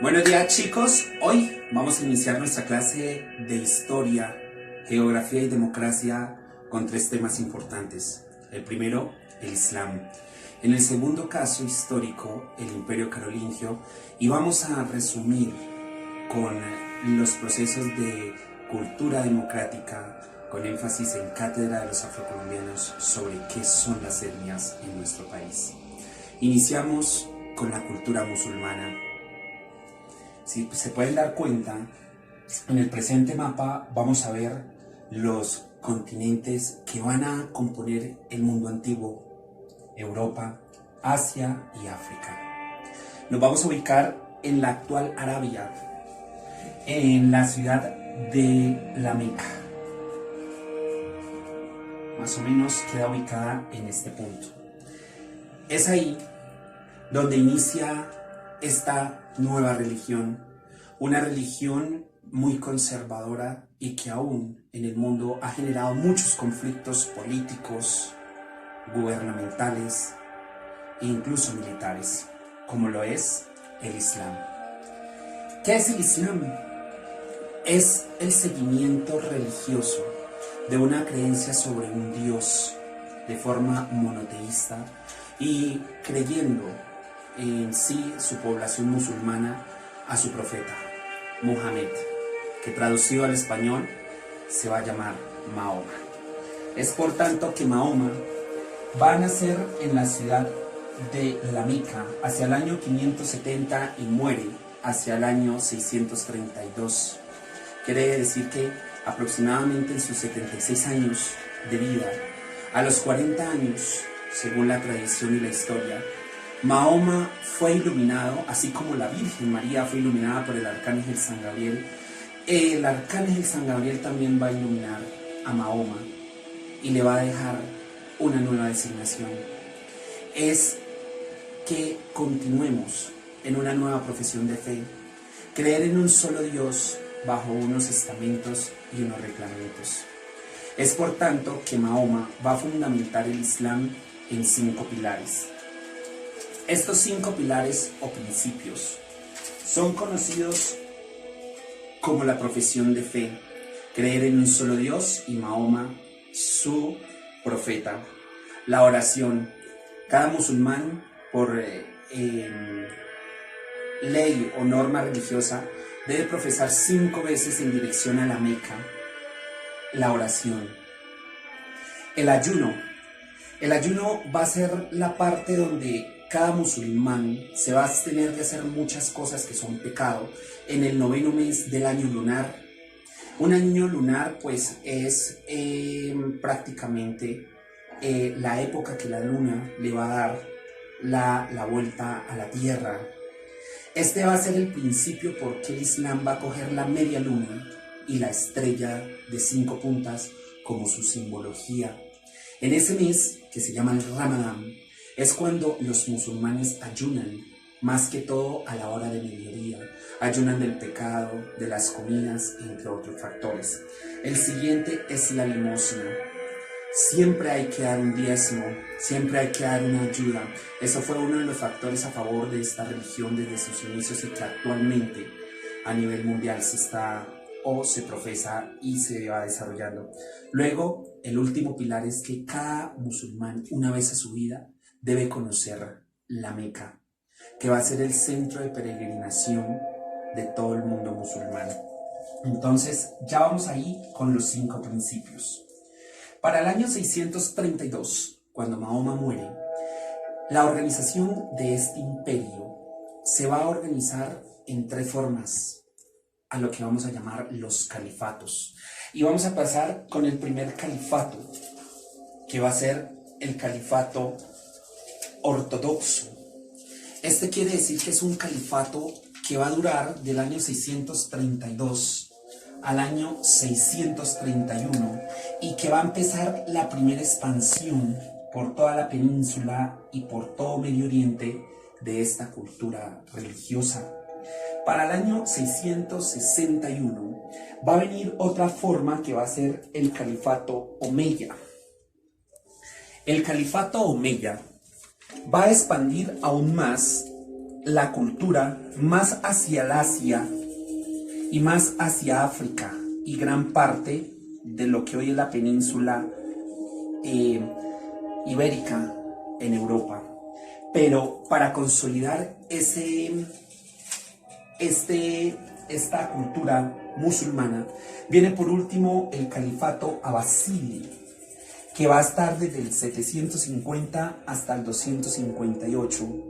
Buenos días chicos, hoy vamos a iniciar nuestra clase de historia, geografía y democracia con tres temas importantes. El primero, el Islam. En el segundo caso histórico, el Imperio Carolingio, y vamos a resumir con los procesos de cultura democrática con énfasis en cátedra de los afrocolombianos sobre qué son las etnias en nuestro país. Iniciamos con la cultura musulmana. Si se pueden dar cuenta, en el presente mapa vamos a ver los continentes que van a componer el mundo antiguo: Europa, Asia y África. Nos vamos a ubicar en la actual Arabia, en la ciudad de La Meca. Más o menos queda ubicada en este punto. Es ahí donde inicia esta nueva religión, una religión muy conservadora y que aún en el mundo ha generado muchos conflictos políticos, gubernamentales e incluso militares, como lo es el Islam. ¿Qué es el Islam? Es el seguimiento religioso de una creencia sobre un Dios de forma monoteísta y creyendo en sí su población musulmana a su profeta, Muhammad, que traducido al español se va a llamar Mahoma. Es por tanto que Mahoma va a nacer en la ciudad de La Meca hacia el año 570 y muere hacia el año 632. Quiere decir que aproximadamente en sus 76 años de vida, a los 40 años, según la tradición y la historia, Mahoma fue iluminado, así como la Virgen María fue iluminada por el Arcángel San Gabriel. El Arcángel San Gabriel también va a iluminar a Mahoma y le va a dejar una nueva designación. Es que continuemos en una nueva profesión de fe, creer en un solo Dios bajo unos estamentos y unos reglamentos. Es por tanto que Mahoma va a fundamentar el Islam en 5 pilares. Estos 5 pilares o principios son conocidos como la profesión de fe, creer en un solo Dios y Mahoma, su profeta. La oración. Cada musulmán, por ley o norma religiosa, debe profesar 5 veces en dirección a la Meca la oración. El ayuno. El ayuno va a ser la parte donde cada musulmán se va a abstener de hacer muchas cosas que son pecado en el 9º mes del año lunar. Un año lunar pues es prácticamente la época que la luna le va a dar la vuelta a la tierra. Este va a ser el principio porque el Islam va a coger la media luna y la estrella de 5 puntas como su simbología. En ese mes, que se llama el Ramadán, es cuando los musulmanes ayunan, más que todo a la hora de mediodía. Ayunan del pecado, de las comidas, entre otros factores. El siguiente es la limosna. Siempre hay que dar un diezmo, siempre hay que dar una ayuda. Eso fue uno de los factores a favor de esta religión desde sus inicios y que actualmente a nivel mundial se profesa y se va desarrollando. Luego, el último pilar es que cada musulmán, una vez a su vida, debe conocer la Meca, que va a ser el centro de peregrinación de todo el mundo musulmán. Entonces, ya vamos ahí con los 5 principios. Para el año 632, cuando Mahoma muere, la organización de este imperio se va a organizar en 3 formas, a lo que vamos a llamar los califatos. Y vamos a pasar con el primer califato, que va a ser el califato ortodoxo. Este quiere decir que es un califato que va a durar del año 632 al año 631 y que va a empezar la primera expansión por toda la península y por todo Medio Oriente de esta cultura religiosa. Para el año 661 va a venir otra forma que va a ser el califato omeya. El califato omeya va a expandir aún más la cultura más hacia el Asia y más hacia África y gran parte de lo que hoy es la península ibérica en Europa. Pero para consolidar esta cultura musulmana, viene por último el califato abasí, que va a estar desde el 750 hasta el 258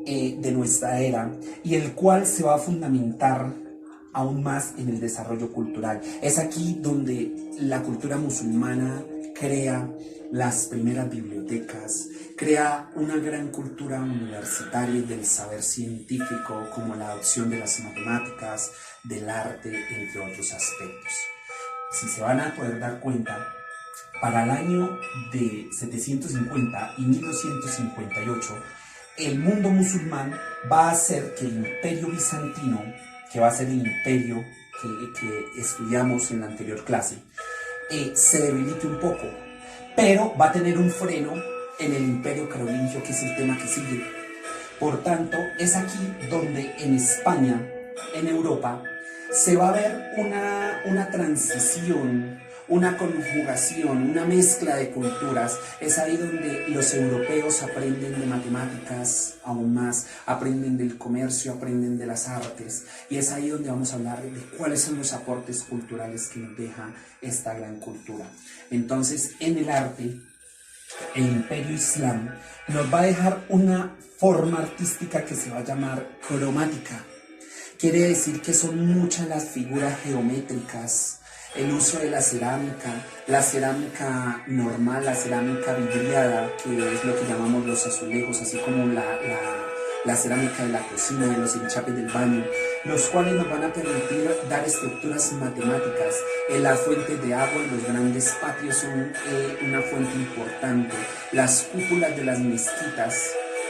de nuestra era, y el cual se va a fundamentar aún más en el desarrollo cultural. Es aquí donde la cultura musulmana crea las primeras bibliotecas, crea una gran cultura universitaria del saber científico, como la adopción de las matemáticas, del arte, entre otros aspectos. Si se van a poder dar cuenta, para el año de 750 y 1258, el mundo musulmán va a hacer que el imperio bizantino, que va a ser el imperio que estudiamos en la anterior clase, se debilite un poco, pero va a tener un freno en el imperio carolingio, que es el tema que sigue. Por tanto, es aquí donde en España, en Europa, se va a ver una transición, una conjugación, una mezcla de culturas. Es ahí donde los europeos aprenden de matemáticas aún más, aprenden del comercio, aprenden de las artes, y es ahí donde vamos a hablar de cuáles son los aportes culturales que nos deja esta gran cultura. Entonces, en el arte, el imperio islam nos va a dejar una forma artística que se va a llamar cromática. Quiere decir que son muchas las figuras geométricas, el uso de la cerámica normal, la cerámica vidriada, que es lo que llamamos los azulejos, así como la cerámica de la cocina, de los enchapes del baño, los cuales nos van a permitir dar estructuras matemáticas. Las fuentes de agua en los grandes patios son una fuente importante. Las cúpulas de las mezquitas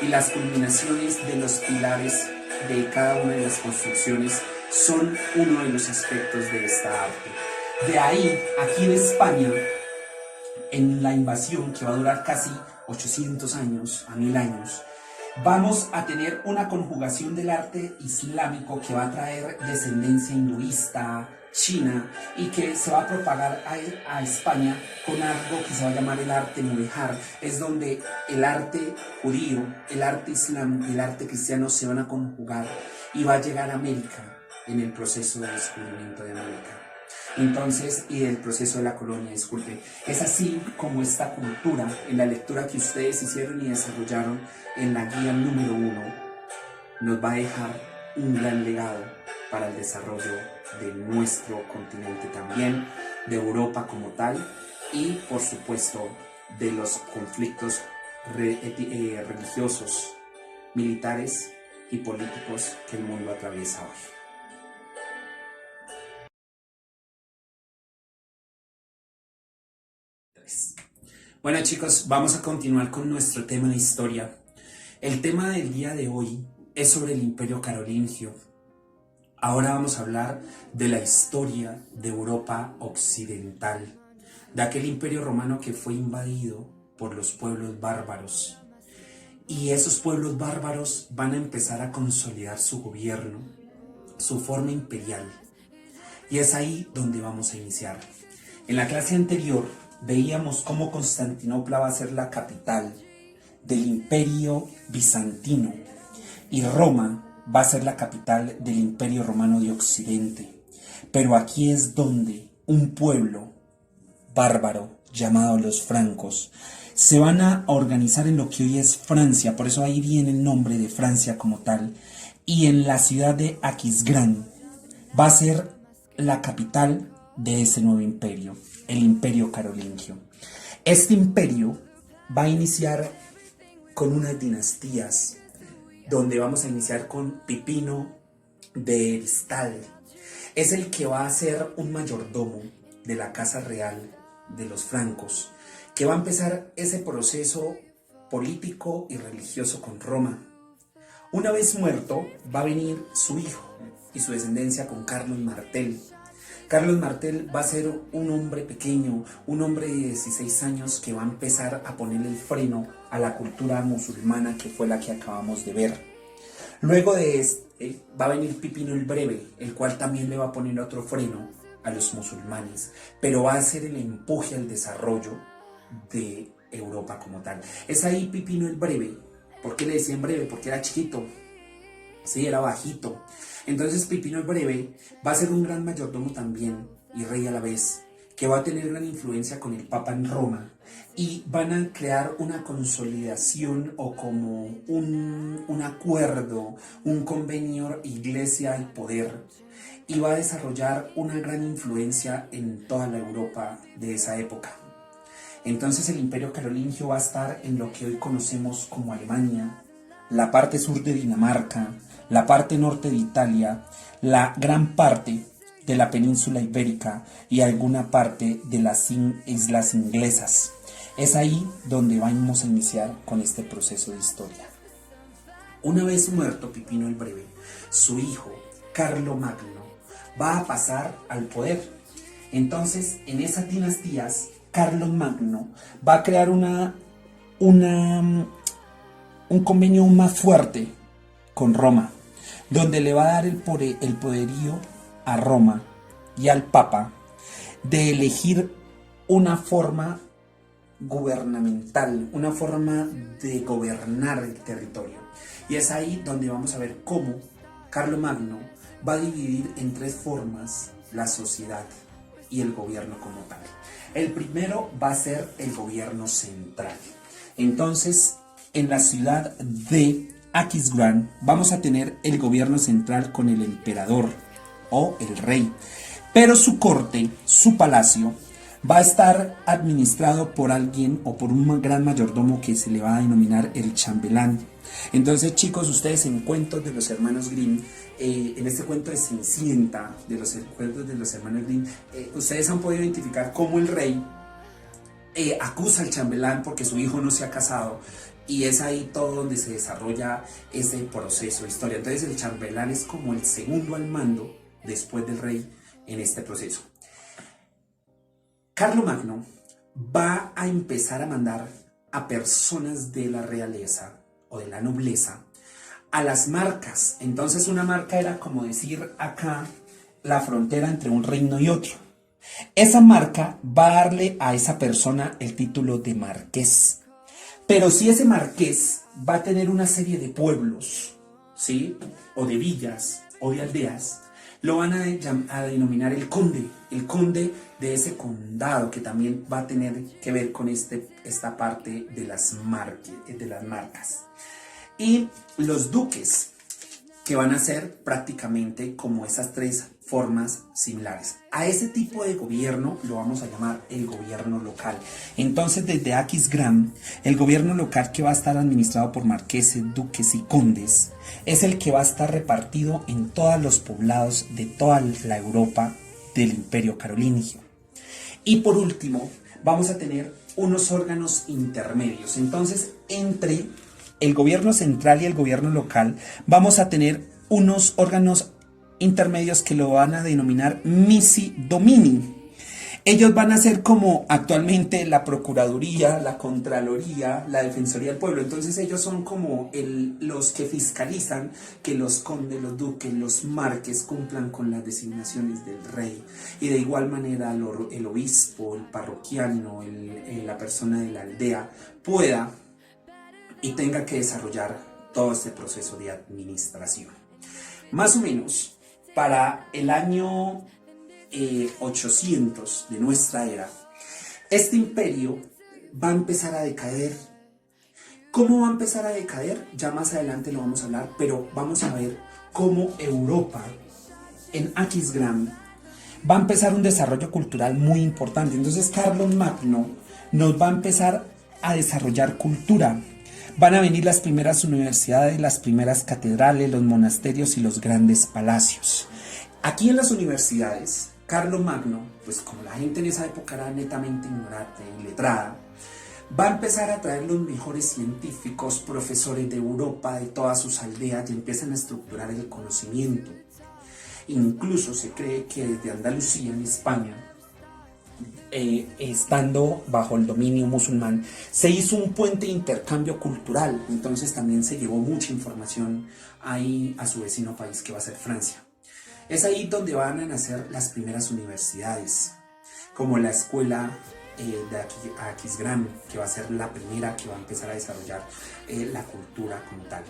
y las culminaciones de los pilares de cada una de las construcciones son uno de los aspectos de esta arte. De ahí, aquí en España, en la invasión que va a durar casi 800 años a 1000 años, vamos a tener una conjugación del arte islámico que va a traer descendencia hinduista, china, y que se va a propagar a España con algo que se va a llamar el arte mudéjar. Es donde el arte judío, el arte islámico y el arte cristiano se van a conjugar, y va a llegar a América en el proceso de descubrimiento de América. Entonces, y del proceso de la colonia, disculpe. Es así como esta cultura, en la lectura que ustedes hicieron y desarrollaron en la guía número 1, nos va a dejar un gran legado para el desarrollo de nuestro continente también, de Europa como tal, y por supuesto de los conflictos religiosos, militares y políticos que el mundo atraviesa hoy. Bueno, chicos, vamos a continuar con nuestro tema de historia. El tema del día de hoy es sobre el Imperio Carolingio. Ahora vamos a hablar de la historia de Europa occidental, de aquel imperio romano que fue invadido por los pueblos bárbaros. Y esos pueblos bárbaros van a empezar a consolidar su gobierno, su forma imperial. Y es ahí donde vamos a iniciar. En la clase anterior veíamos cómo Constantinopla va a ser la capital del Imperio Bizantino y Roma va a ser la capital del Imperio Romano de Occidente. Pero aquí es donde un pueblo bárbaro llamado los francos se van a organizar en lo que hoy es Francia, por eso ahí viene el nombre de Francia como tal, y en la ciudad de Aquisgrán va a ser la capital de ese nuevo imperio, el Imperio Carolingio. Este imperio va a iniciar con unas dinastías, donde vamos a iniciar con Pipino de Heristal. Es el que va a ser un mayordomo de la casa real de los francos, que va a empezar ese proceso político y religioso con Roma. Una vez muerto, va a venir su hijo y su descendencia con Carlos Martel. Carlos Martel va a ser un hombre pequeño, un hombre de 16 años que va a empezar a ponerle el freno a la cultura musulmana que fue la que acabamos de ver. Luego de este va a venir Pipino el Breve, el cual también le va a poner otro freno a los musulmanes, pero va a ser el empuje al desarrollo de Europa como tal. Es ahí Pipino el Breve. ¿Por qué le decían breve? Porque era chiquito, sí, era bajito. Entonces Pipino el Breve va a ser un gran mayordomo también y rey a la vez, que va a tener gran influencia con el Papa en Roma y van a crear una consolidación o como un acuerdo, un convenio iglesia y poder, y va a desarrollar una gran influencia en toda la Europa de esa época. Entonces el Imperio Carolingio va a estar en lo que hoy conocemos como Alemania, la parte sur de Dinamarca, la parte norte de Italia, la gran parte de la península ibérica y alguna parte de las islas inglesas. Es ahí donde vamos a iniciar con este proceso de historia. Una vez muerto Pipino el Breve, su hijo, Carlomagno, va a pasar al poder. Entonces, en esas dinastías, Carlomagno va a crear un convenio más fuerte con Roma, donde le va a dar el poderío a Roma y al Papa de elegir una forma gubernamental, una forma de gobernar el territorio. Y es ahí donde vamos a ver cómo Carlomagno va a dividir en tres formas la sociedad y el gobierno como tal. El primero va a ser el gobierno central. Entonces, en la ciudad de Aquisgrán vamos a tener el gobierno central con el emperador o el rey. Pero su corte, su palacio, va a estar administrado por alguien o por un gran mayordomo que se le va a denominar el chambelán. Entonces, chicos, ustedes en cuentos de los hermanos Grimm, en este cuento de Cenicienta, de los cuentos de los hermanos Grimm, ustedes han podido identificar cómo el rey acusa al chambelán porque su hijo no se ha casado, y es ahí todo donde se desarrolla ese proceso de historia. Entonces el chambelán es como el segundo al mando después del rey en este proceso. Carlomagno va a empezar a mandar a personas de la realeza o de la nobleza a las marcas. Entonces una marca era como decir acá la frontera entre un reino y otro. Esa marca va a darle a esa persona el título de marqués. Pero si ese marqués va a tener una serie de pueblos, ¿sí? O de villas o de aldeas, lo van a denominar el conde de ese condado, que también va a tener que ver con esta parte de las marcas. Y los duques, que van a ser prácticamente como esas tres formas similares. A ese tipo de gobierno lo vamos a llamar el gobierno local. Entonces, desde Aquisgrán, el gobierno local, que va a estar administrado por marqueses, duques y condes, es el que va a estar repartido en todos los poblados de toda la Europa del Imperio Carolingio. Y por último, vamos a tener unos órganos intermedios. Entonces, entre el gobierno central y el gobierno local, vamos a tener unos órganos intermedios que lo van a denominar missi domini. Ellos van a ser como actualmente la Procuraduría, la Contraloría, la Defensoría del Pueblo. Entonces ellos son como los que fiscalizan que los condes, los duques, los marques cumplan con las designaciones del rey. Y de igual manera el obispo, el parroquiano, la persona de la aldea pueda y tenga que desarrollar todo este proceso de administración. Más o menos para el año 800 de nuestra era, este imperio va a empezar a decaer. ¿Cómo va a empezar a decaer? Ya más adelante lo vamos a hablar, pero vamos a ver cómo Europa, en Aquisgrán, va a empezar un desarrollo cultural muy importante. Entonces Carlomagno nos va a empezar a desarrollar cultura. Van a venir las primeras universidades, las primeras catedrales, los monasterios y los grandes palacios. Aquí en las universidades, Carlomagno, pues como la gente en esa época era netamente ignorante y letrada, va a empezar a traer los mejores científicos, profesores de Europa, de todas sus aldeas, y empiezan a estructurar el conocimiento. Incluso se cree que desde Andalucía, en España, estando bajo el dominio musulmán, se hizo un puente de intercambio cultural, entonces también se llevó mucha información ahí a su vecino país que va a ser Francia. Es ahí donde van a nacer las primeras universidades, como la escuela de Aquisgrán, que va a ser la primera que va a empezar a desarrollar la cultura como tal.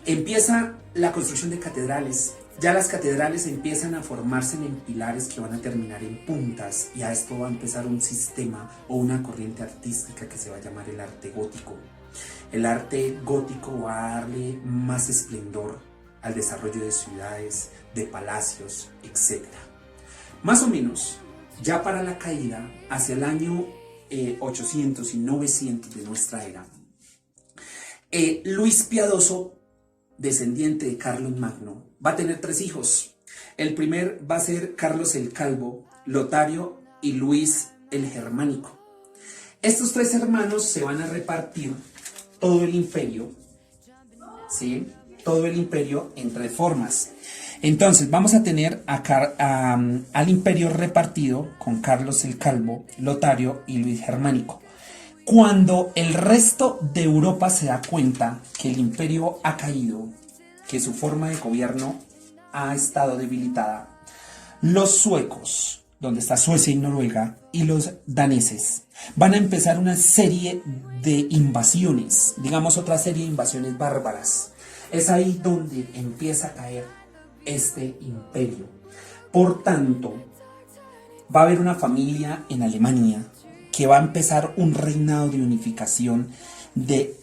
Empieza la construcción de catedrales. Ya las catedrales empiezan a formarse en pilares que van a terminar en puntas, y a esto va a empezar un sistema o una corriente artística que se va a llamar el arte gótico. El arte gótico va a darle más esplendor al desarrollo de ciudades, de palacios, etc. Más o menos, ya para la caída, hacia el año 800 y 900 de nuestra era, Luis Piadoso, descendiente de Carlos Magno, va a tener 3 hijos. El primer va a ser Carlos el Calvo, Lotario y Luis el Germánico. Estos 3 hermanos se van a repartir todo el imperio, ¿sí? Todo el imperio en 3 formas. Entonces vamos a tener al imperio repartido con Carlos el Calvo, Lotario y Luis Germánico. Cuando el resto de Europa se da cuenta que el imperio ha caído, que su forma de gobierno ha estado debilitada, los suecos, donde está Suecia y Noruega, y los daneses van a empezar una serie de invasiones, digamos otra serie de invasiones bárbaras. Es ahí donde empieza a caer este imperio. Por tanto, va a haber una familia en Alemania que va a empezar un reinado de unificación de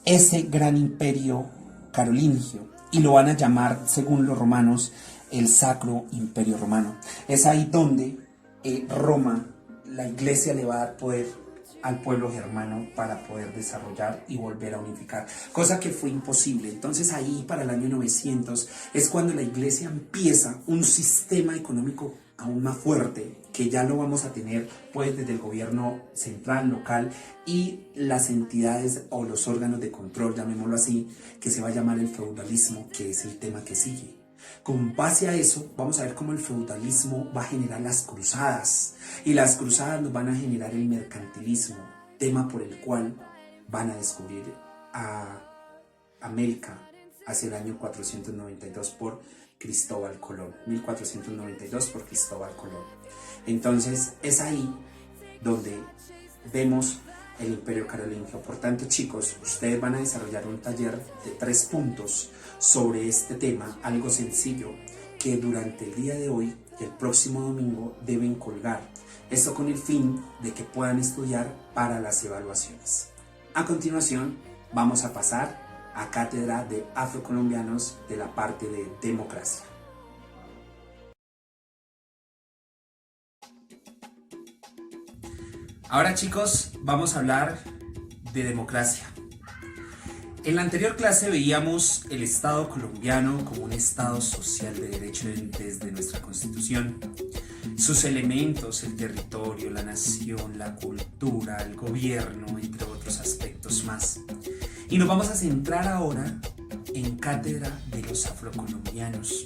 ese gran imperio carolingio, y lo van a llamar, según los romanos, el Sacro Imperio Romano. Es ahí donde Roma, la iglesia, le va a dar poder al pueblo germano para poder desarrollar y volver a unificar, cosa que fue imposible. Entonces ahí, para el año 900, es cuando la iglesia empieza un sistema económico aún más fuerte, que ya lo vamos a tener pues desde el gobierno central, local, y las entidades o los órganos de control, llamémoslo así, que se va a llamar el feudalismo, que es el tema que sigue. Con base a eso, vamos a ver cómo el feudalismo va a generar las cruzadas, y las cruzadas nos van a generar el mercantilismo, tema por el cual van a descubrir a América hacia el año 492 por Cristóbal Colón, 1492 por Cristóbal Colón. Entonces es ahí donde vemos el Imperio Carolingio. Por tanto, chicos, ustedes van a desarrollar un taller de 3 puntos sobre este tema, algo sencillo, que durante el día de hoy y el próximo domingo deben colgar. Esto con el fin de que puedan estudiar para las evaluaciones. A continuación, vamos a pasar a cátedra de afrocolombianos de la parte de democracia. Ahora, chicos, vamos a hablar de democracia. En la anterior clase veíamos el Estado colombiano como un Estado social de derecho desde nuestra Constitución. Sus elementos, el territorio, la nación, la cultura, el gobierno, entre otros aspectos más. Y nos vamos a centrar ahora en cátedra de los afrocolombianos.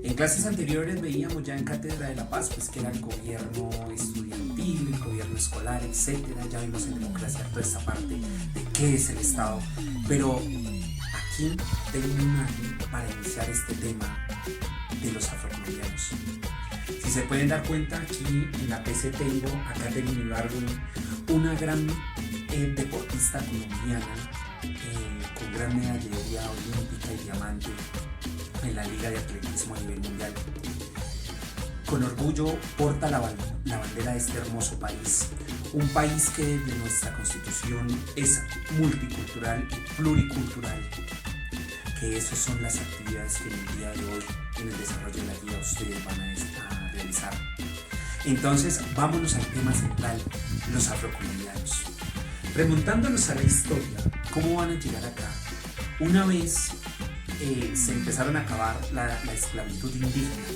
En clases anteriores veíamos ya en cátedra de La Paz, pues que era el gobierno estudiantil, el gobierno escolar, etcétera. Ya vimos en democracia toda esta parte de qué es el Estado. Pero aquí tengo una imagen para iniciar este tema de los afrocolombianos. Si se pueden dar cuenta, aquí en la PC tengo a Katherine Ibargüen, una gran deportista colombiana con gran medalla olímpica y diamante en la Liga de Atletismo a nivel mundial. Con orgullo porta la bandera de este hermoso país, un país que desde nuestra Constitución es multicultural y pluricultural, que esas son las actividades que en el día de hoy, en el desarrollo de la guía, ustedes van a realizar. Entonces, vámonos al tema central, los afrocolombianos. Remontándonos a la historia, ¿cómo van a llegar acá? Una vez se empezaron a acabar la esclavitud indígena,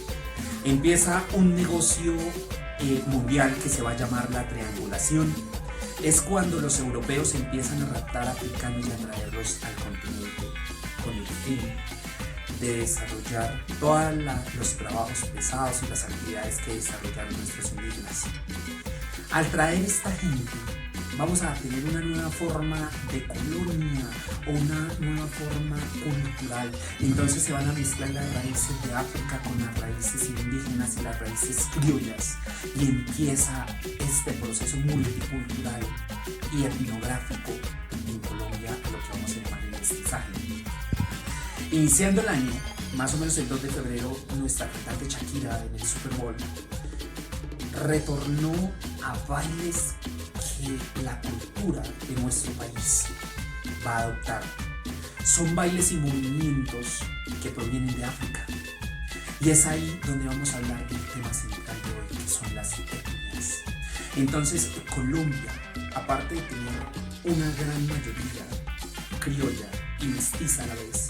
empieza un negocio mundial que se va a llamar la triangulación. Es cuando los europeos empiezan a raptar africanos y a traerlos al continente con el fin de desarrollar todos los trabajos pesados y las actividades que desarrollaron nuestros indígenas. Al traer esta gente, vamos a tener una nueva forma de colonia o una nueva forma cultural. Entonces se van a mezclar las raíces de África con las raíces indígenas y las raíces criollas, y empieza este proceso multicultural y etnográfico en Colombia, a lo que vamos a llamar el mestizaje. Iniciando el año, más o menos el 2 de febrero, nuestra cantante Shakira en el Super Bowl retornó a bailes que la cultura de nuestro país va a adoptar. Son bailes y movimientos que provienen de África. Y es ahí donde vamos a hablar del tema central de hoy, que son las etnias. Entonces, Colombia, aparte de tener una gran mayoría criolla y mestiza a la vez,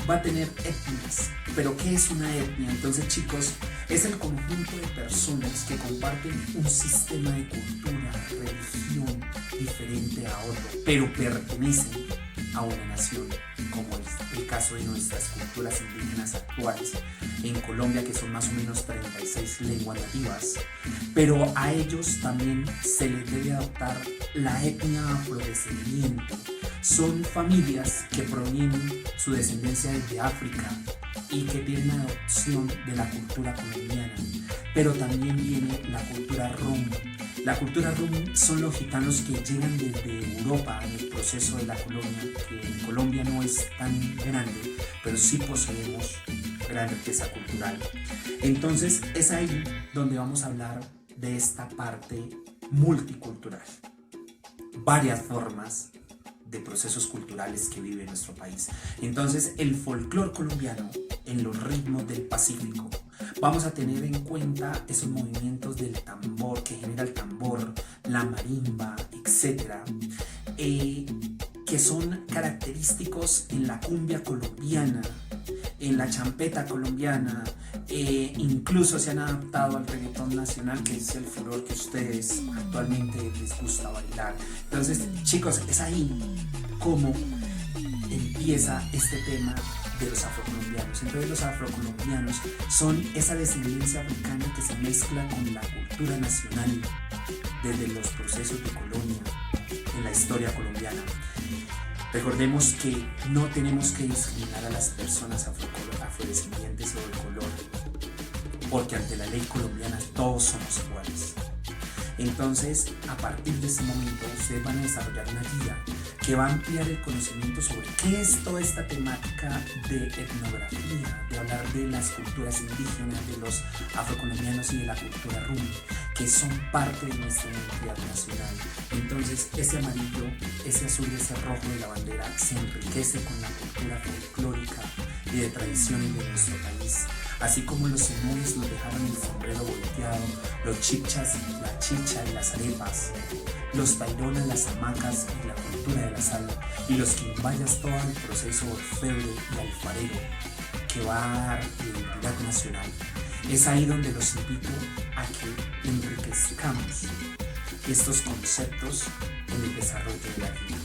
va a tener etnias. ¿Pero qué es una etnia? Entonces, chicos, es el conjunto de personas que comparten un sistema de cultura, religión diferente a otro, pero pertenecen a una nación, como es el caso de nuestras culturas indígenas actuales en Colombia, que son más o menos 36 lenguas nativas, pero a ellos también se les debe adoptar la etnia afrodescendiente. Son familias que provienen su descendencia desde África y que tienen adopción de la cultura colombiana, pero también viene la cultura rum. La cultura rum son los gitanos que llegan desde Europa en el proceso de la colonia, que en Colombia no es tan grande, pero sí poseemos gran riqueza cultural. Entonces es ahí donde vamos a hablar de esta parte multicultural, varias formas de procesos culturales que vive nuestro país. Entonces, el folclore colombiano en los ritmos del Pacífico. Vamos a tener en cuenta esos movimientos del tambor, que genera el tambor, la marimba, etcétera, que son característicos en la cumbia colombiana, en la champeta colombiana, incluso se han adaptado al reggaetón nacional, que es el furor que ustedes actualmente les gusta bailar. Entonces, chicos, es ahí como empieza este tema de los afrocolombianos. Entonces, los afrocolombianos son esa descendencia africana que se mezcla con la cultura nacional desde los procesos de colonia en la historia colombiana. Recordemos que no tenemos que discriminar a las personas afrodescendientes o de color, porque ante la ley colombiana todos somos iguales. Entonces, a partir de ese momento, ustedes van a desarrollar una guía que va a ampliar el conocimiento sobre qué es toda esta temática de etnografía, de hablar de las culturas indígenas, de los afrocolombianos y de la cultura rum, que son parte de nuestra identidad nacional. Entonces, ese amarillo, ese azul y ese rojo de la bandera se enriquece con la cultura folclórica y de tradiciones de nuestro país. Así como los señores nos dejaron el sombrero volteado, los chichas, la chicha y las arepas, los taironas, las hamacas y la cultura de la sal, y los quimbayas todo el proceso orfebre y alfarero que va a dar la identidad nacional. Es ahí donde los invito a que enriquezcamos estos conceptos en el desarrollo de la vida.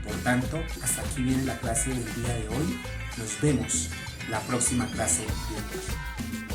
Por tanto, hasta aquí viene la clase del día de hoy. Nos vemos la próxima clase de hoy.